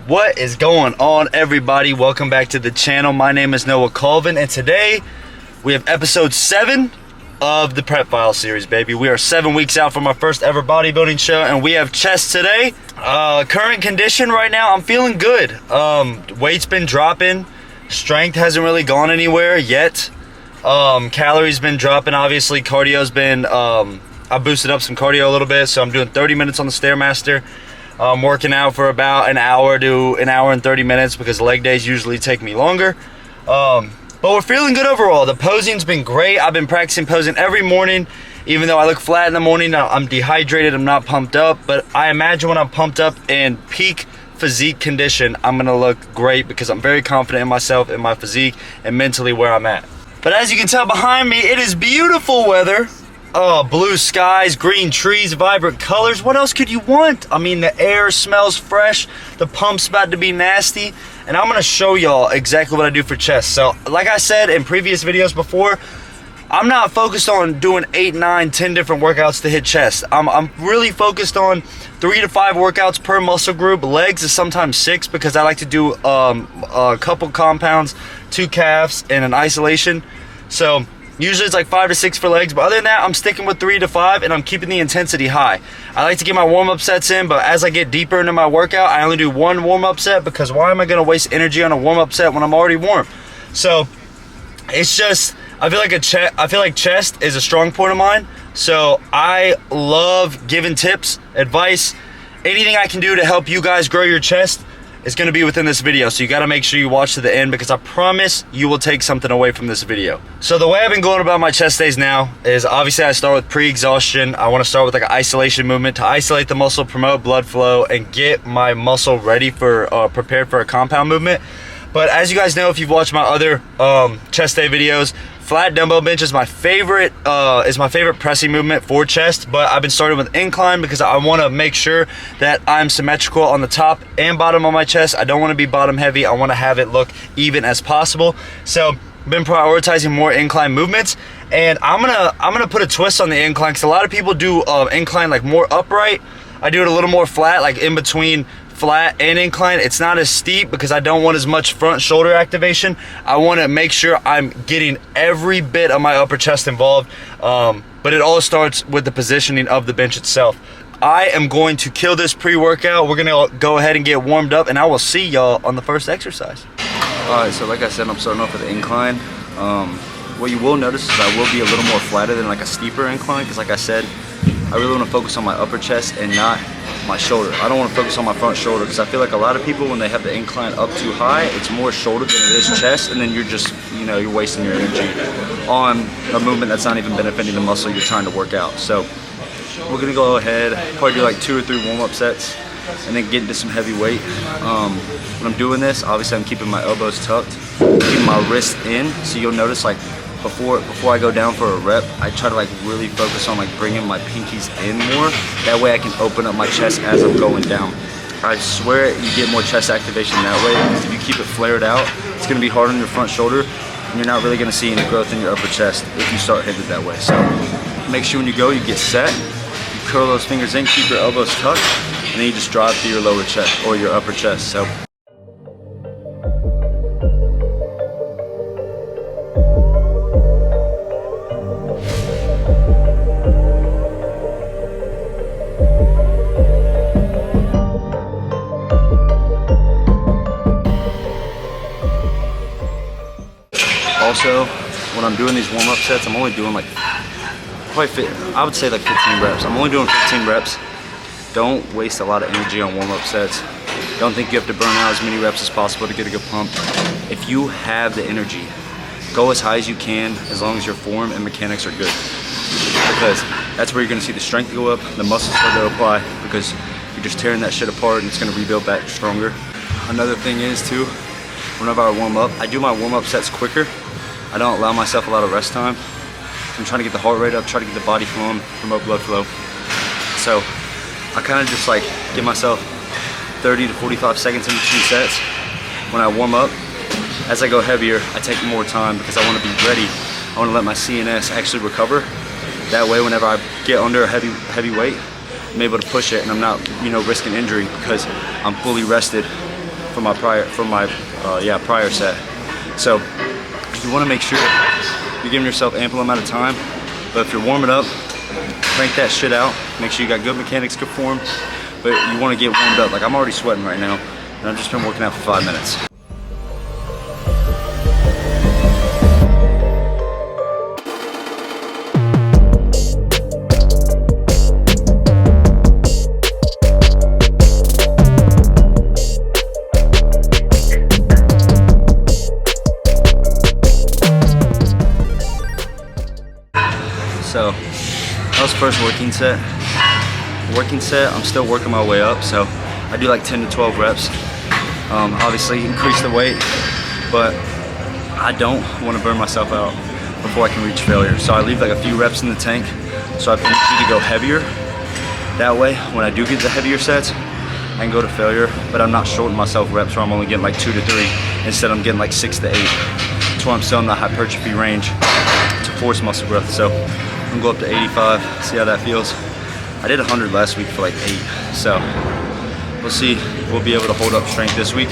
What is going on, everybody? Welcome back to the channel. My name is Noah Colvin, and today we have episode 7 of the Prep File series, baby. We are 7 weeks out from our first ever bodybuilding show, and we have chest today. Current condition right now, I'm feeling good. Weight's been dropping. Strength hasn't really gone anywhere yet. Calories been dropping, obviously. Cardio's been, I boosted up some cardio a little bit, so I'm doing 30 minutes on the Stairmaster. I'm working out for about an hour to an hour and 30 minutes because leg days usually take me longer. But we're feeling good overall. The posing's been great. I've been practicing posing every morning. Even though I look flat in the morning, I'm dehydrated, I'm not pumped up. But I imagine when I'm pumped up in peak physique condition, I'm gonna look great because I'm very confident in myself, in my physique, and mentally where I'm at. But as you can tell behind me, it is beautiful weather. Blue skies, green trees, vibrant colors. What else could you want? I mean, the air smells fresh. The pump's about to be nasty. And I'm going to show y'all exactly what I do for chest. So, like I said in previous videos before, I'm not focused on doing 8, 9, 10 different workouts to hit chest. I'm really focused on 3 to 5 workouts per muscle group. Legs is sometimes 6 because I like to do a couple compounds, 2 calves, and an isolation. So usually it's like 5 to 6 for legs, but other than that, I'm sticking with 3 to 5, and I'm keeping the intensity high. I like to get my warm-up sets in, but as I get deeper into my workout, I only do 1 warm-up set because why am I going to waste energy on a warm-up set when I'm already warm? So it's just, I feel like chest is a strong point of mine. So I love giving tips, advice, anything I can do to help you guys grow your chest. It's going to be within this video, so you got to make sure you watch to the end because I promise you will take something away from this video. So the way I've been going about my chest days now is obviously I start with pre-exhaustion. I want to start with like an isolation movement to isolate the muscle, promote blood flow, and get my muscle ready for prepared for a compound movement. But as you guys know, if you've watched my other chest day videos, flat dumbbell bench is my favorite pressing movement for chest, but I've been starting with incline because I want to make sure that I'm symmetrical on the top and bottom of my chest. I don't want to be bottom heavy. I want to have it look even as possible. So I've been prioritizing more incline movements, and I'm gonna put a twist on the incline because a lot of people do incline like more upright. I do it a little more flat, like in between flat and incline. It's not as steep because I don't want as much front shoulder activation. I want to make sure I'm getting every bit of my upper chest involved, but it all starts with the positioning of the bench itself. I am going to kill this pre-workout. We're gonna go ahead and get warmed up, and I will see y'all on the first exercise. Alright, so like I said, I'm starting off with the incline. What you will notice is I will be a little more flatter than like a steeper incline because like I said, I really want to focus on my upper chest and not my shoulder. I don't want to focus on my front shoulder because I feel like a lot of people, when they have the incline up too high, it's more shoulder than it is chest, and then you're just, you're wasting your energy on a movement that's not even benefiting the muscle you're trying to work out. So we're gonna go ahead, probably do like 2 or 3 warm-up sets and then get into some heavy weight. When I'm doing this, obviously I'm keeping my elbows tucked, keeping my wrists in, so you'll notice like before I go down for a rep, I try to like really focus on like bringing my pinkies in more. That way I can open up my chest as I'm going down. I swear you get more chest activation that way because if you keep it flared out, it's going to be hard on your front shoulder and you're not really going to see any growth in your upper chest if you start hitting it that way. So make sure when you go, you get set, you curl those fingers in, keep your elbows tucked, and then you just drive through your lower chest or your upper chest. So also, when I'm doing these warm-up sets, I'm only doing like, I would say like 15 reps. I'm only doing 15 reps. Don't waste a lot of energy on warm-up sets. Don't think you have to burn out as many reps as possible to get a good pump. If you have the energy, go as high as you can as long as your form and mechanics are good. Because that's where you're gonna see the strength go up, the muscles start to apply, because you're just tearing that shit apart and it's gonna rebuild back stronger. Another thing is too, whenever I warm up, I do my warm-up sets quicker. I don't allow myself a lot of rest time. I'm trying to get the heart rate up, try to get the body flowing, promote blood flow. So I kind of just like give myself 30 to 45 seconds in between sets. When I warm up, as I go heavier, I take more time because I want to be ready. I want to let my CNS actually recover. That way, whenever I get under a heavy weight, I'm able to push it and I'm not, risking injury because I'm fully rested from my prior set. So you want to make sure you're giving yourself ample amount of time. But if you're warming up, crank that shit out. Make sure you got good mechanics, good form. But you want to get warmed up. Like I'm already sweating right now, and I've just been working out for 5 minutes. So that was first working set. I'm still working my way up, so I do like 10 to 12 reps. Obviously increase the weight, but I don't want to burn myself out before I can reach failure. So I leave like a few reps in the tank so I have energy to go heavier. That way, when I do get the heavier sets, I can go to failure, but I'm not shorting myself reps where I'm only getting like 2 to 3. Instead, I'm getting like 6 to 8. That's why I'm still in the hypertrophy range to force muscle growth. So I'm gonna go up to 85, see how that feels. I did 100 last week for like 8, so we'll see if we'll be able to hold up strength this week.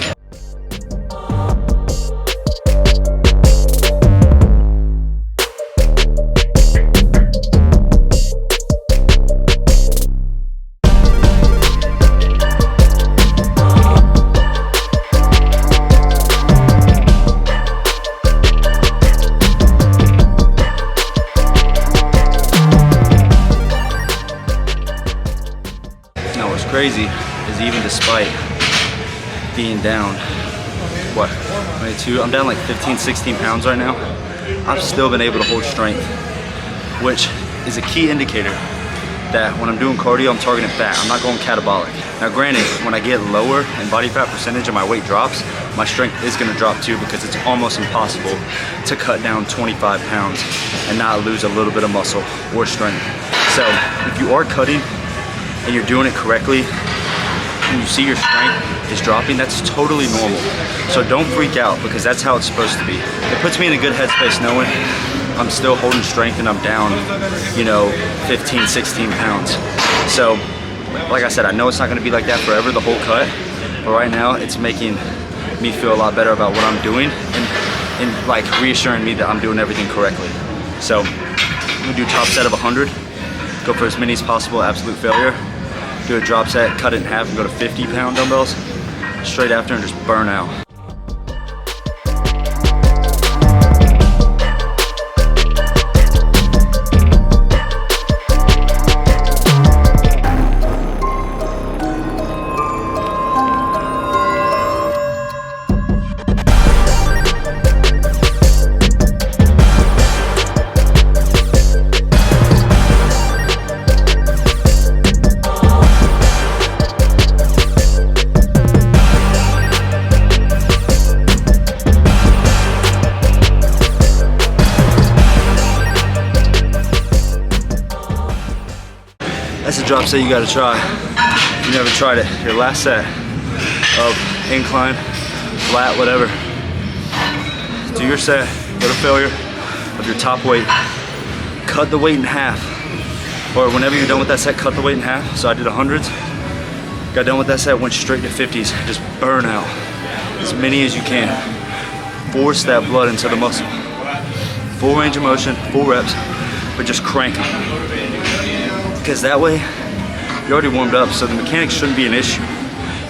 Crazy is even despite being down, what, 22? I'm down like 15, 16 pounds right now. I've still been able to hold strength, which is a key indicator that when I'm doing cardio, I'm targeting fat. I'm not going catabolic. Now granted, when I get lower in body fat percentage and my weight drops, my strength is gonna drop too, because it's almost impossible to cut down 25 pounds and not lose a little bit of muscle or strength. So if you are cutting and you're doing it correctly, and you see your strength is dropping, that's totally normal. So don't freak out, because that's how it's supposed to be. It puts me in a good headspace knowing I'm still holding strength and I'm down, 15, 16 pounds. So, like I said, I know it's not gonna be like that forever, the whole cut, but right now it's making me feel a lot better about what I'm doing and like reassuring me that I'm doing everything correctly. So, I'm gonna do top set of 100, go for as many as possible, absolute failure. Do a drop set, cut it in half, and go to 50-pound dumbbells straight after and just burn out. That's a drop set you gotta try. You never tried it. Your last set of incline, flat, whatever. Do your set, go to failure of your top weight. Cut the weight in half. Or whenever you're done with that set, cut the weight in half. So I did 100s. Got done with that set, went straight to 50s. Just burn out as many as you can. Force that blood into the muscle. Full range of motion, full reps, but just crank them. Because that way, you're already warmed up, so the mechanics shouldn't be an issue.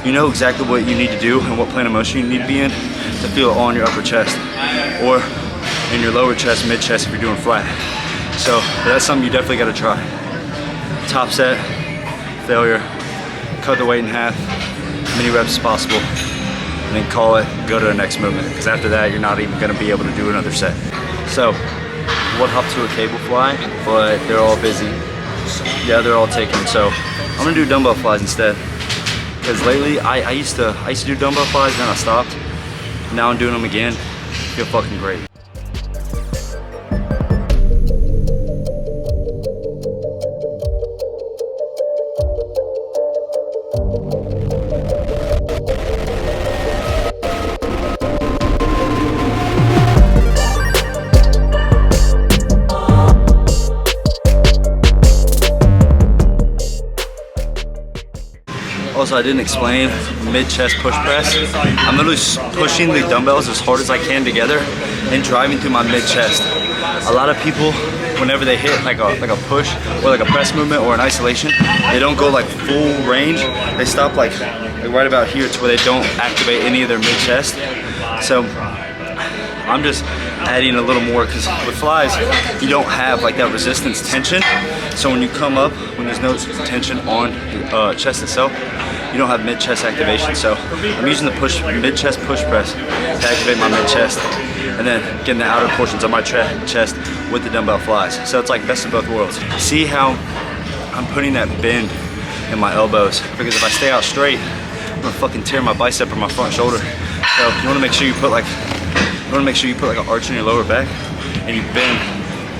You know exactly what you need to do and what plane of motion you need to be in to feel it on your upper chest or in your lower chest, mid chest if you're doing flat. So that's something you definitely gotta try. Top set, failure, cut the weight in half, many reps as possible, and then call it, go to the next movement. Because after that, you're not even gonna be able to do another set. So, would hop to a cable fly, but they're all busy. Yeah, they're all taken. So I'm gonna do dumbbell flies instead. Because lately I used to do dumbbell flies, then I stopped. Now I'm doing them again. Feel fucking great. Also, Also, I didn't explain mid-chest push press. I'm literally pushing the dumbbells as hard as I can together and driving through my mid-chest. A lot of people, whenever they hit like a push or like a press movement or an isolation, they don't go like full range. They stop like right about here to where they don't activate any of their mid-chest. So I'm just adding a little more because with flies, you don't have like that resistance tension. So when you come up, when there's no tension on the chest itself, you don't have mid-chest activation. So I'm using the mid-chest push press to activate my mid-chest and then getting the outer portions of my chest with the dumbbell flies. So it's like best of both worlds. See how I'm putting that bend in my elbows, because if I stay out straight, I'm gonna fucking tear my bicep or my front shoulder. So you wanna make sure you put like an arch in your lower back and you bend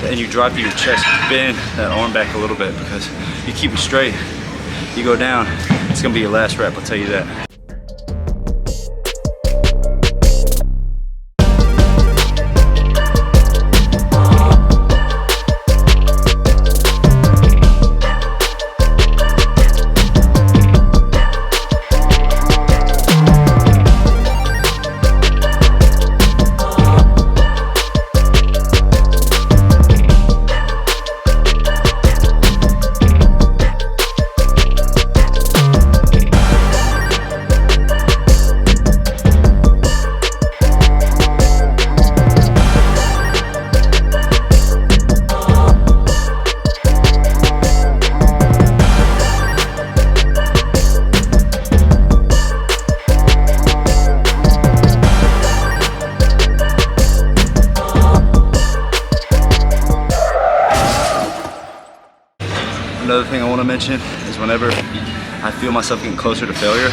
and you drive through your chest, bend that arm back a little bit, because you keep it straight, you go down, it's gonna be your last rep, I'll tell you that. Another thing I want to mention is whenever I feel myself getting closer to failure,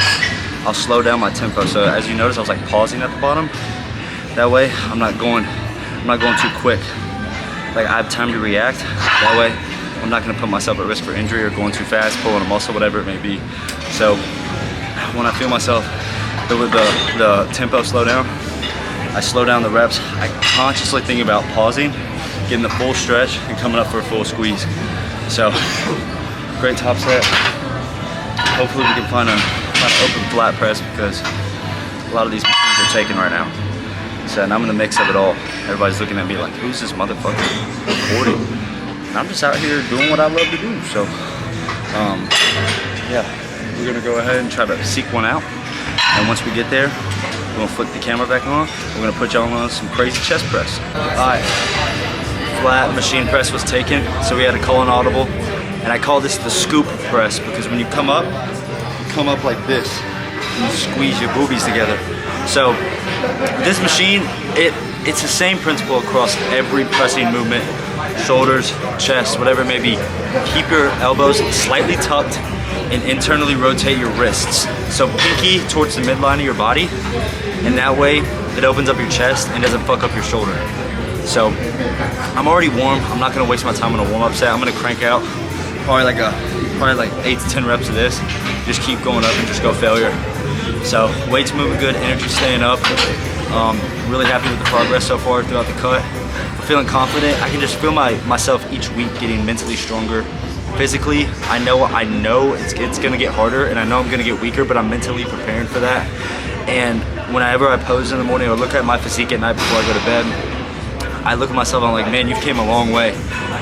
I'll slow down my tempo. So as you notice, I was like pausing at the bottom. That way I'm not going too quick. Like I have time to react. That way I'm not going to put myself at risk for injury or going too fast, pulling a muscle, whatever it may be. So when I feel myself with the tempo slow down, I slow down the reps. I consciously think about pausing, getting the full stretch, and coming up for a full squeeze. So, great top set. Hopefully we can find an open flat press, because a lot of these machines are taken right now. So, and I'm in the mix of it all. Everybody's looking at me like, who's this motherfucker recording? And I'm just out here doing what I love to do. So, yeah, we're gonna go ahead and try to seek one out. And once we get there, we're gonna flick the camera back on. We're gonna put y'all on some crazy chest press. All right. Flat machine press was taken, so we had to call an audible, and I call this the scoop press, because when you come up like this and you squeeze your boobies together. So this machine, it's the same principle across every pressing movement, shoulders, chest, whatever it may be. Keep your elbows slightly tucked and internally rotate your wrists, so pinky towards the midline of your body, and that way it opens up your chest and doesn't fuck up your shoulder. So I'm already warm. I'm not gonna waste my time on a warm-up set. I'm gonna crank out probably like 8 to 10 reps of this. Just keep going up and just go failure. So weight's moving good, energy staying up. Really happy with the progress so far throughout the cut. I'm feeling confident. I can just feel myself each week getting mentally stronger. Physically, I know it's gonna get harder, and I know I'm gonna get weaker, but I'm mentally preparing for that. And whenever I pose in the morning or look at my physique at night before I go to bed, I look at myself and I'm like, man, you've came a long way.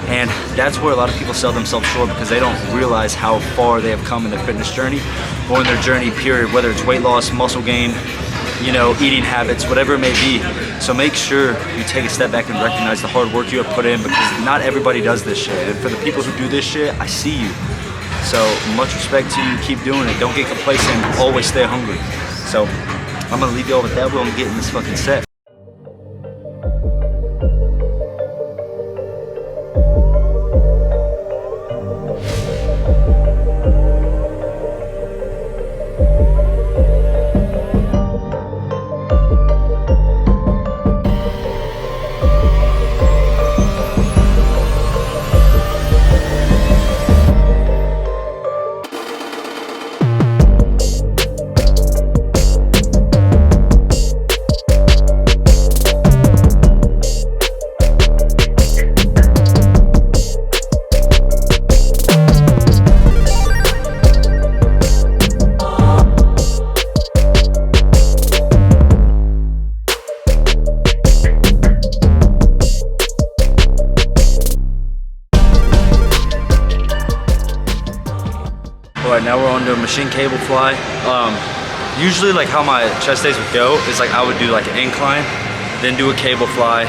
And that's where a lot of people sell themselves short, because they don't realize how far they have come in their fitness journey or in their journey period, whether it's weight loss, muscle gain, you know, eating habits, whatever it may be. So make sure you take a step back and recognize the hard work you have put in, because not everybody does this shit. And for the people who do this shit, I see you. So much respect to you, keep doing it. Don't get complacent, always stay hungry. So I'm gonna leave y'all with that. We're gonna get in this fucking set. machine cable fly. Usually like how my chest days would go is like I would do like an incline, then do a cable fly,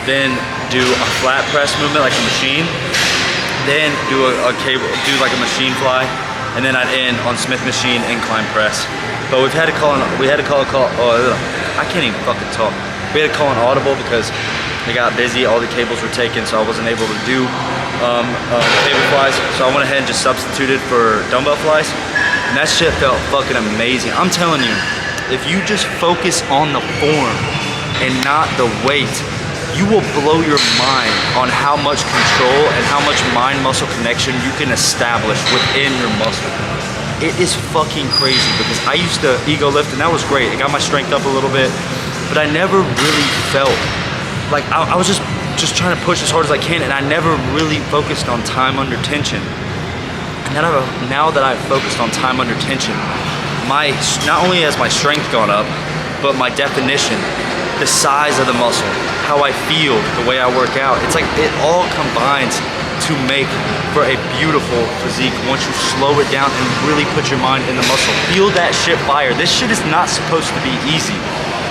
then do a flat press movement like a machine, then do a cable, do like a machine fly, and then I'd end on Smith machine incline press. But we had to call I can't even fucking talk. We had to call an audible because it got busy, all the cables were taken, so I wasn't able to do cable flies. So I went ahead and just substituted for dumbbell flies, and that shit felt fucking amazing. I'm telling you, if you just focus on the form and not the weight, you will blow your mind on how much control and how much mind-muscle connection you can establish within your muscle. It is fucking crazy because I used to ego lift and that was great. It got my strength up a little bit, but I never really felt like I was just trying to push as hard as I can, and I never really focused on time under tension. And now that I've focused on time under tension, not only has my strength gone up, but my definition, the size of the muscle, how I feel, the way I work out, it's like it all combines to make for a beautiful physique once you slow it down and really put your mind in the muscle. Feel that shit fire. This shit is not supposed to be easy.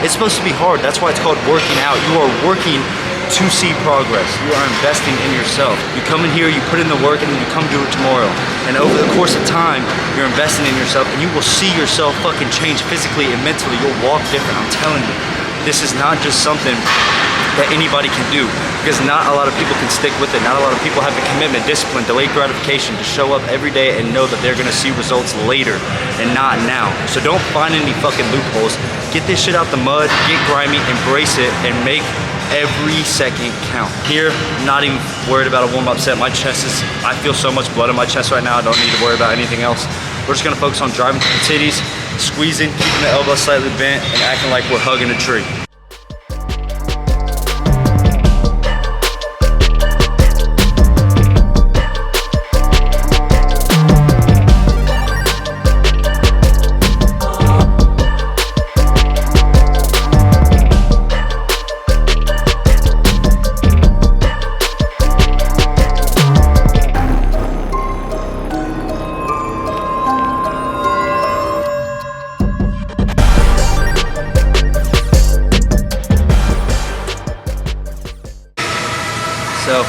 It's supposed to be hard. That's why it's called working out. You are working to see progress. You are investing in yourself. You come in here, you put in the work, and then you come do it tomorrow. And over the course of time, you're investing in yourself, and you will see yourself fucking change physically and mentally. You'll walk different, I'm telling you. This is not just something that anybody can do, because not a lot of people can stick with it. Not a lot of people have the commitment, discipline, delayed gratification to show up every day and know that they're gonna see results later and not now. So don't find any fucking loopholes. Get this shit out the mud, get grimy, embrace it, and make every second count. Here, I'm not even worried about a warm-up set. My chest is, I feel so much blood in my chest right now, I don't need to worry about anything else. We're just gonna focus on driving to the titties, squeezing, keeping the elbows slightly bent, and acting like we're hugging a tree. So,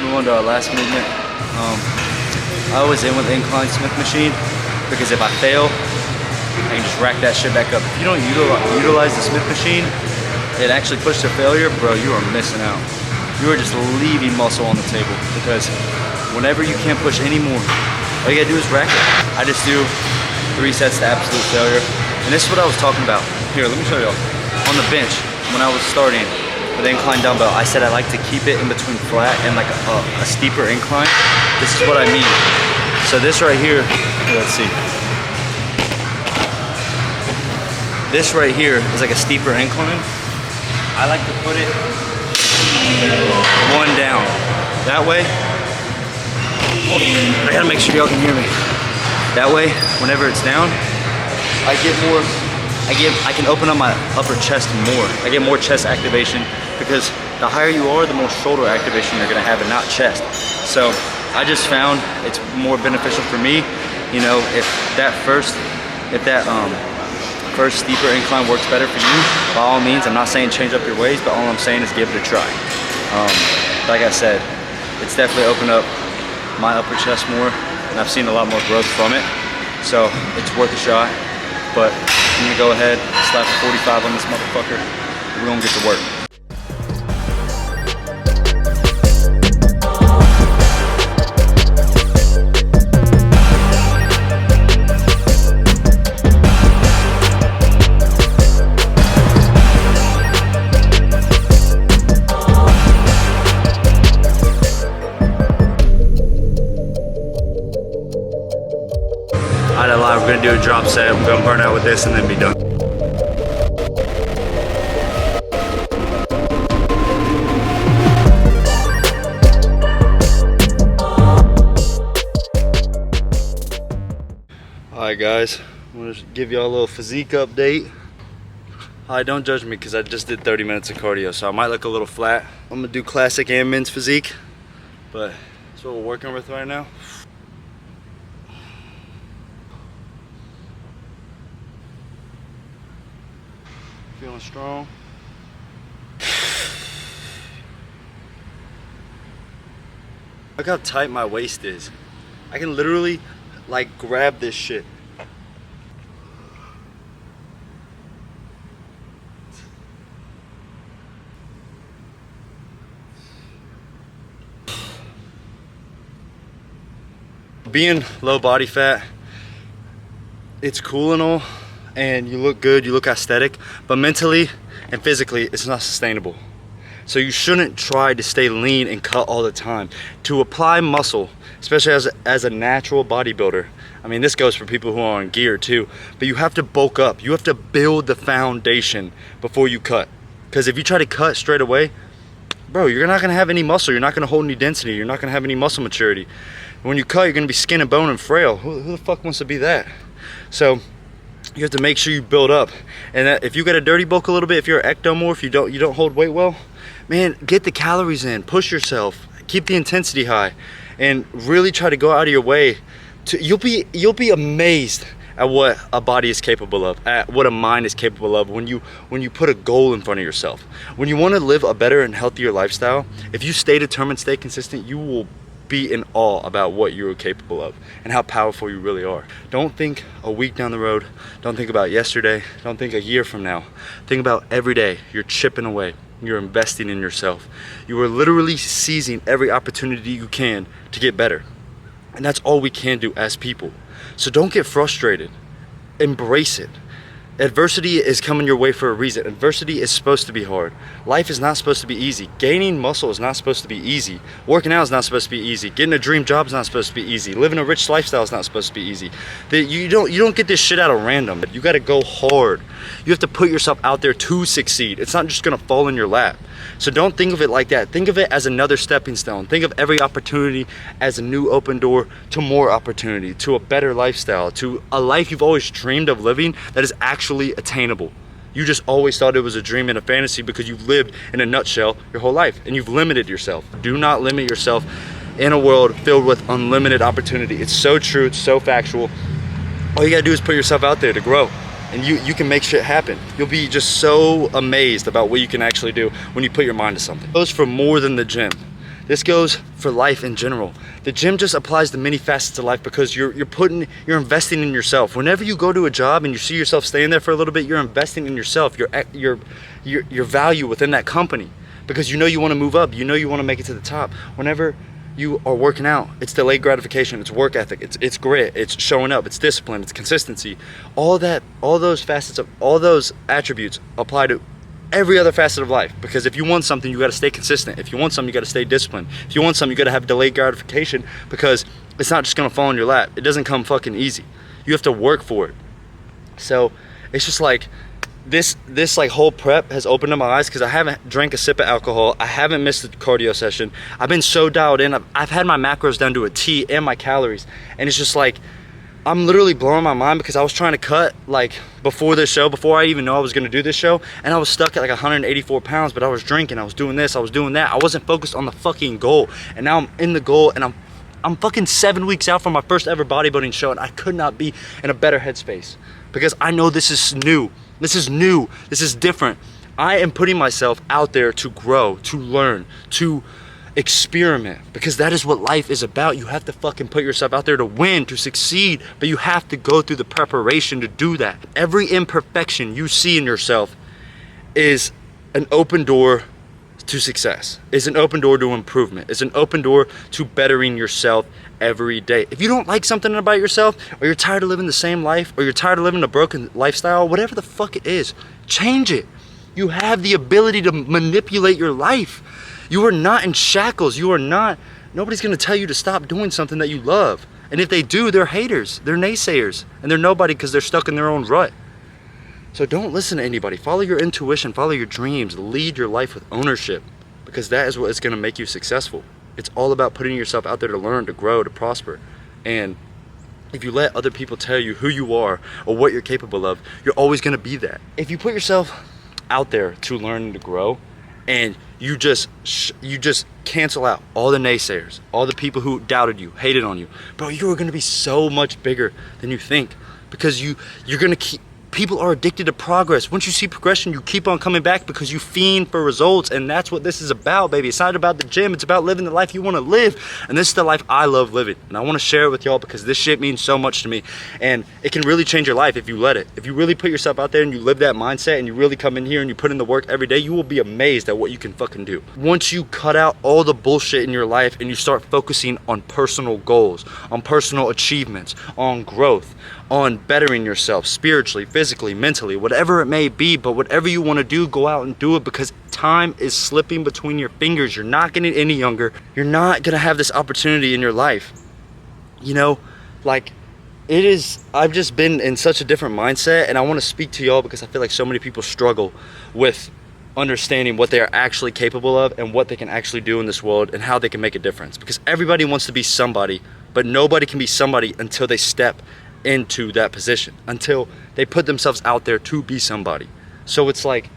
move on to our last movement. I always end with incline Smith machine because if I fail, I can just rack that shit back up. If you don't utilize the Smith machine, it actually pushes to failure, bro, you are missing out. You are just leaving muscle on the table because whenever you can't push anymore, all you gotta do is rack it. I just do 3 sets to absolute failure. And this is what I was talking about. Here, let me show y'all. On the bench, when I was starting, with the incline dumbbell, I said I like to keep it in between flat and like a steeper incline. This is what I mean. So this right here, let's see. This right here is like a steeper incline. I like to put it one down. That way, I gotta make sure y'all can hear me. That way, whenever it's down, I can open up my upper chest more. I get more chest activation because the higher you are, the more shoulder activation you're gonna have and not chest. So I just found it's more beneficial for me. You know, if that first steeper incline works better for you, by all means, I'm not saying change up your ways, but all I'm saying is give it a try. Like I said, it's definitely opened up my upper chest more, and I've seen a lot more growth from it. So it's worth a shot. But I'm gonna go ahead, slap a 45 on this motherfucker. We're gonna get to work. We're gonna do a drop set. We're gonna burn out with this and then be done. Alright guys, I'm gonna give y'all a little physique update. Hi, don't judge me because I just did 30 minutes of cardio, so I might look a little flat. I'm gonna do classic and men's physique, but that's what we're working with right now. Feeling strong. Look how tight my waist is. I can literally like grab this shit. Being low body fat, it's cool and all, and you look good, you look aesthetic, but mentally and physically it's not sustainable. So you shouldn't try to stay lean and cut all the time. To apply muscle, especially as a natural bodybuilder, I mean, this goes for people who are on gear too, but you have to bulk up. You have to build the foundation before you cut. Because if you try to cut straight away, bro, you're not gonna have any muscle, you're not gonna hold any density, you're not gonna have any muscle maturity. When you cut, you're gonna be skin and bone and frail. Who the fuck wants to be that? So you have to make sure you build up. And that if you got a dirty bulk a little bit, if you're an ectomorph, you don't hold weight well, man, get the calories in, push yourself, keep the intensity high, and really try to go out of your way to, you'll be amazed at what a body is capable of, at what a mind is capable of when you put a goal in front of yourself. When you want to live a better and healthier lifestyle, if you stay determined, stay consistent, you will be in awe about what you're capable of and how powerful you really are. Don't think a week down the road, don't think about yesterday, don't think a year from now. Think about every day. You're chipping away, you're investing in yourself. You are literally seizing every opportunity you can to get better. And that's all we can do as people. So don't get frustrated, embrace it. Adversity is coming your way for a reason. Adversity is supposed to be hard. Life is not supposed to be easy. Gaining muscle is not supposed to be easy. Working out is not supposed to be easy. Getting a dream job is not supposed to be easy. Living a rich lifestyle is not supposed to be easy. You don't get this shit out of random. You gotta go hard. You have to put yourself out there to succeed. It's not just gonna fall in your lap. So don't think of it like that. Think of it as another stepping stone. Think of every opportunity as a new open door to more opportunity, to a better lifestyle, to a life you've always dreamed of living that is actually attainable. You just always thought it was a dream and a fantasy because you've lived in a nutshell your whole life and you've limited yourself. Do not limit yourself in a world filled with unlimited opportunity. It's so true, it's so factual. All you gotta do is put yourself out there to grow. And you can make shit happen. You'll be just so amazed about what you can actually do when you put your mind to something. It goes for more than the gym. This goes for life in general. The gym just applies to many facets of life because you're investing in yourself. Whenever you go to a job and you see yourself staying there for a little bit, you're investing in yourself, your value within that company, because you know you want to move up, you know you want to make it to the top. Whenever you are working out, it's delayed gratification, it's work ethic, it's grit, it's showing up, it's discipline, it's consistency. All those facets of all those attributes apply to every other facet of life. Because if you want something, you got to stay consistent. If you want something, you got to stay disciplined. If you want something, you got to have delayed gratification, because it's not just gonna fall in your lap. It doesn't come fucking easy. You have to work for it. So it's just like this like whole prep has opened up my eyes, because I haven't drank a sip of alcohol. I haven't missed a cardio session. I've been so dialed in. I've had my macros down to a T and my calories, and it's just like I'm literally blowing my mind, because I was trying to cut like before this show, before I even know I was gonna do this show, and I was stuck at like 184 pounds, but I was drinking, I was doing this, I was doing that. I wasn't focused on the fucking goal, and now I'm in the goal, and I'm fucking 7 weeks out from my first ever bodybuilding show, and I could not be in a better headspace, because I know this is new. This is new, this is different. I am putting myself out there to grow, to learn, to experiment, because that is what life is about. You have to fucking put yourself out there to win, to succeed, but you have to go through the preparation to do that. Every imperfection you see in yourself is an open door to success, is an open door to improvement, is an open door to bettering yourself every day. If you don't like something about yourself, or you're tired of living the same life, or you're tired of living a broken lifestyle, whatever the fuck it is, change it. You have the ability to manipulate your life. You are not in shackles. You are not, nobody's gonna tell you to stop doing something that you love. And if they do, they're haters, they're naysayers, and they're nobody because they're stuck in their own rut. So don't listen to anybody. Follow your intuition, follow your dreams, lead your life with ownership, because that is what is gonna make you successful. It's all about putting yourself out there to learn, to grow, to prosper. And if you let other people tell you who you are or what you're capable of, you're always gonna be that. If you put yourself out there to learn and to grow, and you just cancel out all the naysayers, all the people who doubted you, hated on you, bro, you are gonna be so much bigger than you think, because you're gonna keep People are addicted to progress. Once you see progression, you keep on coming back because you fiend for results. And that's what this is about, baby. It's not about the gym. It's about living the life you want to live. And this is the life I love living. And I want to share it with y'all because this shit means so much to me. And it can really change your life if you let it. If you really put yourself out there and you live that mindset and you really come in here and you put in the work every day, you will be amazed at what you can fucking do. Once you cut out all the bullshit in your life and you start focusing on personal goals, on personal achievements, on growth, on bettering yourself spiritually, physically, mentally, whatever it may be, but whatever you want to do, go out and do it because time is slipping between your fingers. You're not getting any younger. You're not going to have this opportunity in your life. You know, like it is, I've just been in such a different mindset and I want to speak to y'all because I feel like so many people struggle with understanding what they are actually capable of and what they can actually do in this world and how they can make a difference because everybody wants to be somebody, but nobody can be somebody until they step into that position, until they put themselves out there to be somebody. So it's like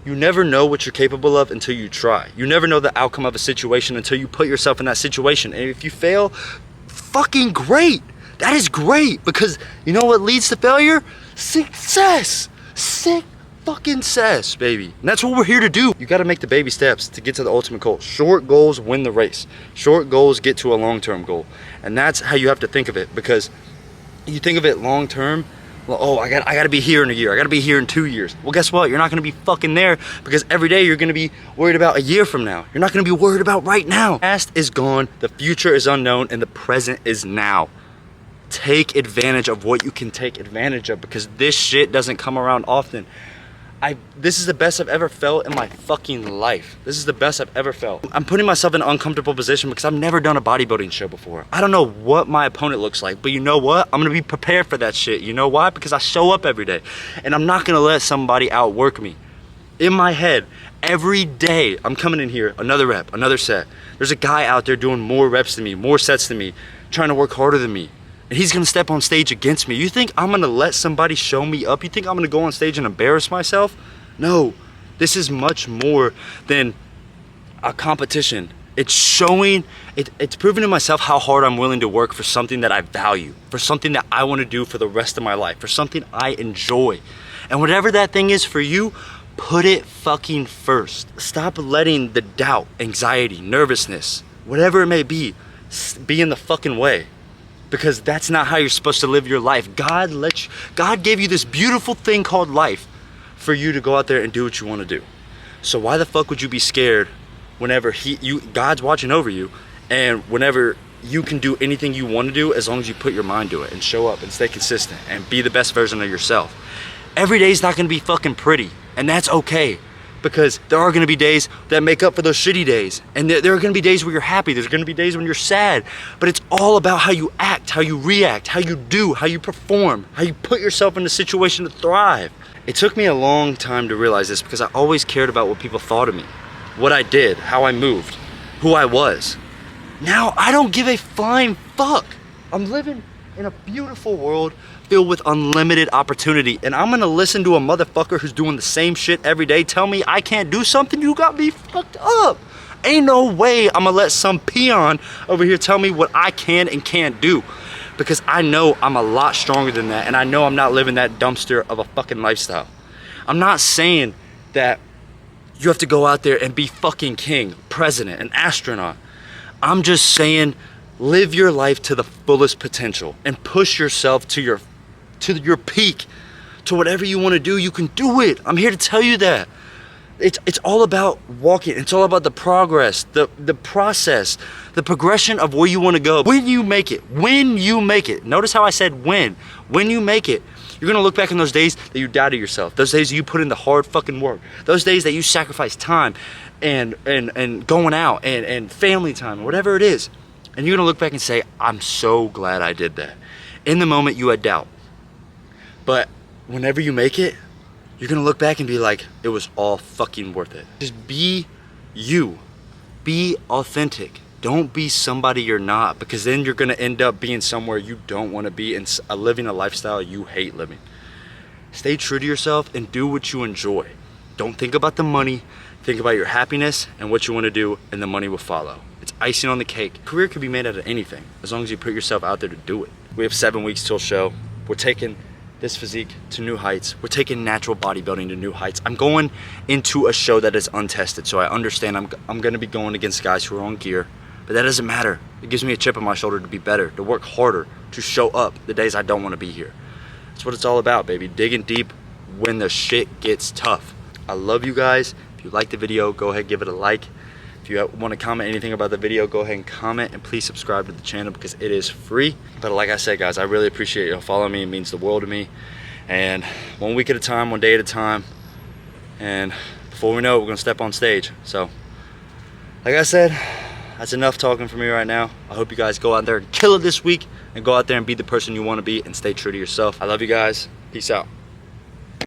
you never know what you're capable of until you try. You never know the outcome of a situation until you put yourself in that situation. And if you fail, fucking great. That is great because you know what leads to failure? Success. Sick fucking cess, baby. And that's what we're here to do. You got to make the baby steps to get to the ultimate goal. Short goals win the race. Short goals get to a long-term goal. And that's how you have to think of it because you think of it long term, well, oh, I got to be here in a year. I got to be here in 2 years. Well, guess what? You're not going to be fucking there because every day you're going to be worried about a year from now. You're not going to be worried about right now. The past is gone, the future is unknown, and the present is now. Take advantage of what you can take advantage of because this shit doesn't come around often. This is the best I've ever felt in my fucking life. This is the best I've ever felt. I'm putting myself in an uncomfortable position because I've never done a bodybuilding show before. I don't know what my opponent looks like, but you know what? I'm gonna be prepared for that shit. You know why? Because I show up every day and I'm not gonna let somebody outwork me. In my head, every day I'm coming in here, another rep, another set. There's a guy out there doing more reps than me, more sets than me, trying to work harder than me. And he's gonna step on stage against me. You think I'm gonna let somebody show me up? You think I'm gonna go on stage and embarrass myself? No, this is much more than a competition. It's showing, it's proving to myself how hard I'm willing to work for something that I value, for something that I wanna do for the rest of my life, for something I enjoy. And whatever that thing is for you, put it fucking first. Stop letting the doubt, anxiety, nervousness, whatever it may be in the fucking way. Because that's not how you're supposed to live your life. God gave you this beautiful thing called life for you to go out there and do what you want to do. So why the fuck would you be scared whenever God's watching over you and whenever you can do anything you want to do as long as you put your mind to it and show up and stay consistent and be the best version of yourself. Every day is not going to be fucking pretty and that's okay. Because there are gonna be days that make up for those shitty days. And there are gonna be days where you're happy, there's gonna be days when you're sad. But it's all about how you act, how you react, how you do, how you perform, how you put yourself in a situation to thrive. It took me a long time to realize this because I always cared about what people thought of me, what I did, how I moved, who I was. Now I don't give a flying fuck. I'm living in a beautiful world filled with unlimited opportunity and I'm gonna listen to a motherfucker who's doing the same shit every day tell me I can't do something. You got me fucked up. Ain't no way I'm gonna let some peon over here tell me what I can and can't do because I know I'm a lot stronger than that and I know I'm not living that dumpster of a fucking lifestyle. I'm not saying that you have to go out there and be fucking king, president, an astronaut. I'm just saying live your life to the fullest potential and push yourself to your peak, to whatever you want to do. You can do it. I'm here to tell you that. It's all about walking. It's all about the progress, the process, the progression of where you want to go. When you make it, notice how I said when you make it, you're gonna look back on those days that you doubted yourself, those days that you put in the hard fucking work, those days that you sacrificed time and going out and family time, whatever it is. And you're gonna look back and say, I'm so glad I did that. In the moment you had doubt. But whenever you make it, you're gonna look back and be like, it was all fucking worth it. Just be you. Be authentic. Don't be somebody you're not, because then you're gonna end up being somewhere you don't wanna be and living a lifestyle you hate living. Stay true to yourself and do what you enjoy. Don't think about the money. Think about your happiness and what you wanna do, and the money will follow. It's icing on the cake. Career could be made out of anything, as long as you put yourself out there to do it. We have 7 weeks till show. We're taking this physique to new heights. We're taking natural bodybuilding to new heights. I'm going into a show that is untested, so I understand I'm gonna be going against guys who are on gear, but that doesn't matter. It gives me a chip on my shoulder to be better, to work harder, to show up the days I don't wanna be here. That's what it's all about, baby. Digging deep when the shit gets tough. I love you guys. If you like the video, go ahead, give it a like. If you want to comment anything about the video, go ahead and comment, and please subscribe to the channel because it is free. But like I said, guys, I really appreciate you following me. It means the world to me. And 1 week at a time, 1 day at a time. And before we know it, we're going to step on stage. So, like I said, that's enough talking for me right now. I hope you guys go out there and kill it this week and go out there and be the person you want to be and stay true to yourself. I love you guys. Peace out.